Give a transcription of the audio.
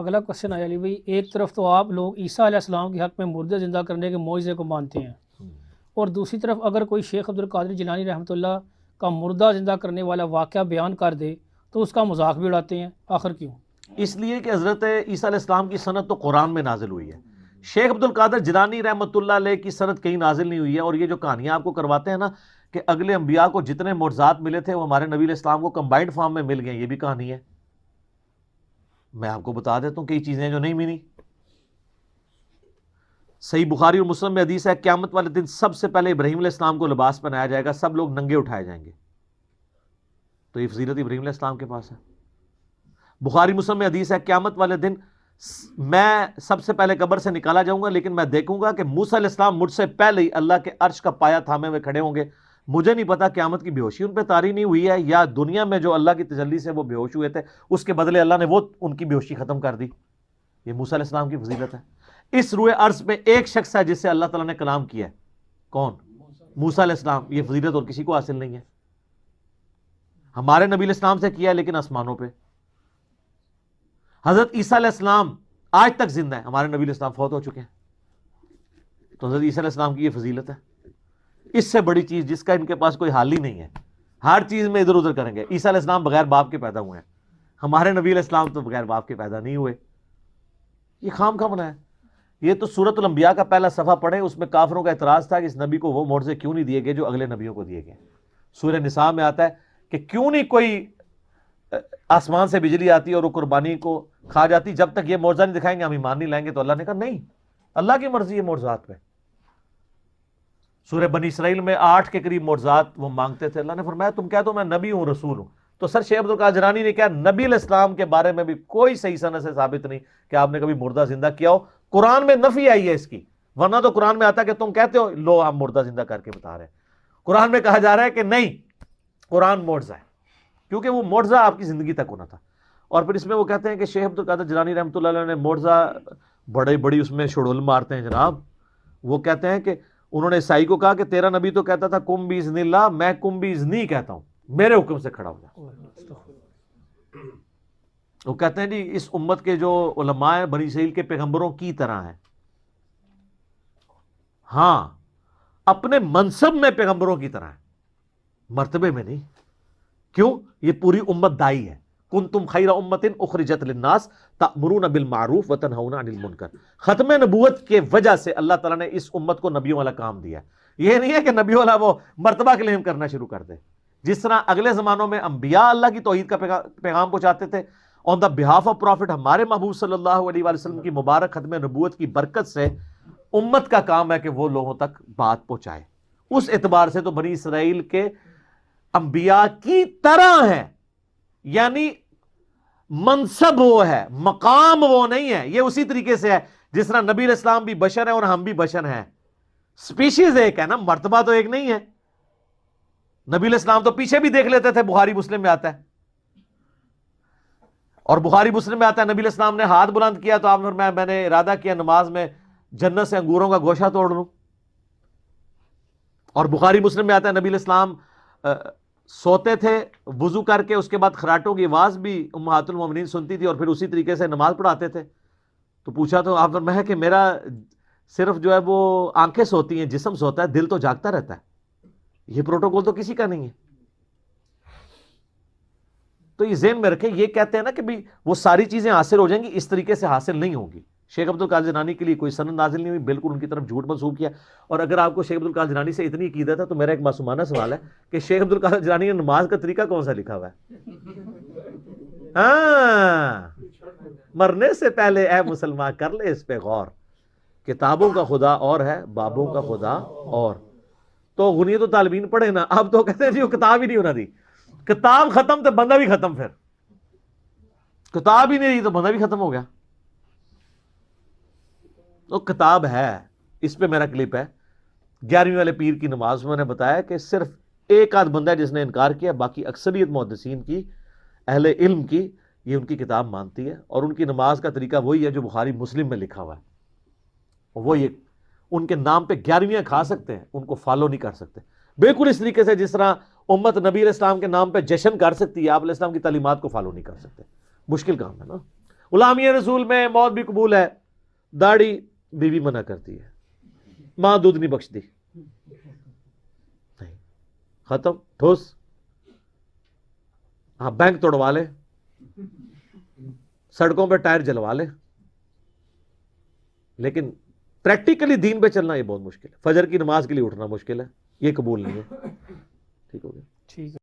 اگلا کوشچن آیا علی بھائی، ایک طرف تو آپ لوگ عیسیٰ علیہ السلام کے حق میں مردے زندہ کرنے کے معجزے کو مانتے ہیں، اور دوسری طرف اگر کوئی شیخ عبدالقادر جیلانی رحمۃ اللہ کا مردہ زندہ کرنے والا واقعہ بیان کر دے تو اس کا مذاق بھی اڑاتے ہیں، آخر کیوں؟ اس لیے کہ حضرت عیسیٰ علیہ السلام کی سند تو قرآن میں نازل ہوئی ہے، شیخ عبدالقادر جیلانی رحمۃ اللہ علیہ کی سند کہیں نازل نہیں ہوئی ہے۔ اور یہ جو کہانیاں آپ کو کرواتے ہیں نا کہ اگلے انبیاء کو جتنے معجزات ملے تھے وہ ہمارے نبی علیہ السلام کو کمبائنڈ فارم میں مل گئے، یہ بھی کہانی ہے۔ میں آپ کو بتا دیتا ہوں کئی چیزیں جو نہیں ملی۔ صحیح بخاری اور مسلم میں حدیث ہے، قیامت والے دن سب سے پہلے ابراہیم علیہ السلام کو لباس پہنایا جائے گا، سب لوگ ننگے اٹھائے جائیں گے۔ تو یہ فضیلت ابراہیم علیہ السلام کے پاس ہے۔ بخاری مسلم میں حدیث ہے، قیامت والے دن میں سب سے پہلے قبر سے نکالا جاؤں گا، لیکن میں دیکھوں گا کہ موسیٰ علیہ السلام مجھ سے پہلے ہی اللہ کے عرش کا پایا تھامے ہوئے کھڑے ہوں گے۔ مجھے نہیں پتا قیامت کی بے ہوشی ان پہ طاری نہیں ہوئی ہے یا دنیا میں جو اللہ کی تجلی سے وہ بے ہوش ہوئے تھے اس کے بدلے اللہ نے وہ ان کی بے ہوشی ختم کر دی۔ یہ موسیٰ علیہ السلام کی فضیلت ہے۔ اس روئے عرض میں ایک شخص ہے جس سے اللہ تعالیٰ نے کلام کیا ہے، کون؟ موسیٰ علیہ السلام۔ یہ فضیلت اور کسی کو حاصل نہیں ہے۔ ہمارے نبی علیہ السلام سے کیا ہے لیکن آسمانوں پہ۔ حضرت عیسیٰ علیہ السلام آج تک زندہ ہے، ہمارے نبی علیہ السلام فوت ہو چکے ہیں۔ تو حضرت عیسیٰ علیہ السلام کی یہ فضیلت ہے۔ اس سے بڑی چیز جس کا ان کے پاس کوئی حال ہی نہیں ہے، ہر چیز میں ادھر ادھر کریں گے۔ عیسیٰ علیہ السلام بغیر باپ کے پیدا ہوئے ہیں، ہمارے نبی علیہ السلام تو بغیر باپ کے پیدا نہیں ہوئے۔ یہ خام خواہ بنا ہے۔ یہ تو سورۃ الانبیاء کا پہلا صفحہ پڑھیں، اس میں کافروں کا اعتراض تھا کہ اس نبی کو وہ معجزے کیوں نہیں دیے گئے جو اگلے نبیوں کو دیے گئے۔ سورہ نساء میں آتا ہے کہ کیوں نہیں کوئی آسمان سے بجلی آتی اور وہ قربانی کو کھا جاتی، جب تک یہ معجزہ نہیں دکھائیں گے ہم ایمان نہیں لائیں گے۔ تو اللہ نے کہا نہیں، اللہ کی مرضی ہے معجزات پہ۔ سورہ بنی اسرائیل میں 8 کے قریب معجزات وہ مانگتے تھے، اللہ نے فرمایا تم کہہ دو میں نبی ہوں، رسول ہوں۔ تو سر شیخ عبدالقادر جیلانی نے کہا نبی علیہ السلام کے بارے میں بھی کوئی صحیح سند سے ثابت نہیں کہ آپ نے کبھی مردہ زندہ کیا ہو۔ قرآن میں نفی آئی ہے اس کی، ورنہ تو قرآن میں آتا ہے کہ تم کہتے ہو لو ہم مردہ زندہ کر کے بتا رہے ہیں۔ قرآن میں کہا جا رہا ہے کہ نہیں، قرآن معجزہ ہے، کیونکہ وہ معجزہ آپ کی زندگی تک ہونا تھا۔ اور پھر اس میں وہ کہتے ہیں کہ شیخ عبدالقادر جیلانی رحمۃ اللہ علیہ نے معجزہ بڑی اس میں شڑول مارتے ہیں جناب۔ وہ کہتے ہیں کہ انہوں نے عیسائی کو کہا کہ تیرا نبی تو کہتا تھا کم باذن اللہ، میں کم باذنی کہتا ہوں، میرے حکم سے کھڑا ہو جا۔ وہ کہتے ہیں جی اس امت کے جو علماء ہیں بنی اسرائیل کے پیغمبروں کی طرح ہیں، ہاں اپنے منصب میں پیغمبروں کی طرح ہیں، مرتبے میں نہیں۔ کیوں؟ یہ پوری امت دائی ہے۔ کنتم خیر امت اخرجت للناس تأمرون بالمعروف وتنہون عن المنکر۔ ختم نبوت کے وجہ سے اللہ تعالیٰ نے اس امت کو نبیوں والا کام دیا ہے۔ یہ نہیں ہے کہ نبیوں والا وہ مرتبہ کلیم کرنا شروع کر دے۔ جس طرح اگلے زمانوں میں انبیاء اللہ کی توحید کا پیغام پہنچاتے تھے، آن دا بہاف آف پروفٹ ہمارے محبوب صلی اللہ علیہ وآلہ وسلم کی مبارک ختم نبوت کی برکت سے امت کا کام ہے کہ وہ لوگوں تک بات پہنچائے۔ اس اعتبار سے تو بنی اسرائیل کے انبیاء کی طرح ہے، یعنی منصب وہ ہے، مقام وہ نہیں ہے۔ یہ اسی طریقے سے ہے جس طرح نبی علیہ السلام بھی بشر ہیں اور ہم بھی بشر ہیں، سپیشیز ایک ہے نا، مرتبہ تو ایک نہیں ہے۔ نبی علیہ السلام تو پیچھے بھی دیکھ لیتے تھے، بخاری مسلم میں آتا ہے، اور بخاری مسلم میں آتا ہے نبی علیہ السلام نے ہاتھ بلند کیا تو آپ نے میں نے ارادہ کیا نماز میں جنت سے انگوروں کا گوشہ توڑ لوں۔ اور بخاری مسلم میں آتا ہے نبی علیہ السلام سوتے تھے وضو کر کے، اس کے بعد خراٹوں کی آواز بھی امہات المومنین سنتی تھی اور پھر اسی طریقے سے نماز پڑھاتے تھے۔ تو پوچھا تو آپ نے کہ میرا صرف جو ہے وہ آنکھیں سوتی ہیں، جسم سوتا ہے، دل تو جاگتا رہتا ہے۔ یہ پروٹوکول تو کسی کا نہیں ہے۔ تو یہ ذہن میں رکھیں، یہ کہتے ہیں نا کہ بھی وہ ساری چیزیں حاصل ہو جائیں گی، اس طریقے سے حاصل نہیں ہوں گی۔ شیخ عبدالقادر جیلانی کے لیے کوئی سند نازل نہیں ہوئی، بالکل ان کی طرف جھوٹ منسوب کیا۔ اور اگر آپ کو شیخ عبدالقادر جیلانی سے اتنی عقیدت ہے تو میرا ایک معصومانہ سوال ہے کہ شیخ عبدالقادر جیلانی نے نماز کا طریقہ کون سا لکھا ہوا ہے؟ ہاں، مرنے سے پہلے اے مسلمان کر لے اس پہ غور، کتابوں کا خدا اور ہے، بابوں کا خدا اور۔ تو غنیت و طالبین پڑھے نا، اب تو کہتے ہیں جی وہ کتاب ہی نہیں ہونا دی، کتاب ختم تو بندہ بھی ختم، پھر کتاب ہی نہیں رہی تو بندہ بھی ختم ہو گیا۔ تو کتاب ہے، اس پہ میرا کلپ ہے 11ویں والے پیر کی نماز میں نے بتایا کہ صرف ایک آدھ بندہ ہے جس نے انکار کیا، باقی اکثریت محدثین کی، اہل علم کی، یہ ان کی کتاب مانتی ہے، اور ان کی نماز کا طریقہ وہی ہے جو بخاری مسلم میں لکھا ہوا ہے۔ وہ یہ ان کے نام پہ 11ویں کھا سکتے ہیں، ان کو فالو نہیں کر سکتے۔ بالکل اس طریقے سے جس طرح امت نبی علیہ السلام کے نام پہ جشن کر سکتی ہے، آپ علیہ السلام کی تعلیمات کو فالو نہیں کر سکتے۔ مشکل کام ہے نا۔ غلامی رسول میں موت بھی قبول ہے، داڑھی بیوی منع کرتی ہے، ماں دودھ نہیں بخشتی، نہیں، ختم، ٹھوس. ہاں بینک توڑوا لے، سڑکوں پہ ٹائر جلوا لے، لیکن پریکٹیکلی دین پہ چلنا یہ بہت مشکل ہے. فجر کی نماز کے لیے اٹھنا مشکل ہے، یہ قبول نہیں ہے. ٹھیک ہو گیا. ٹھیک ہے.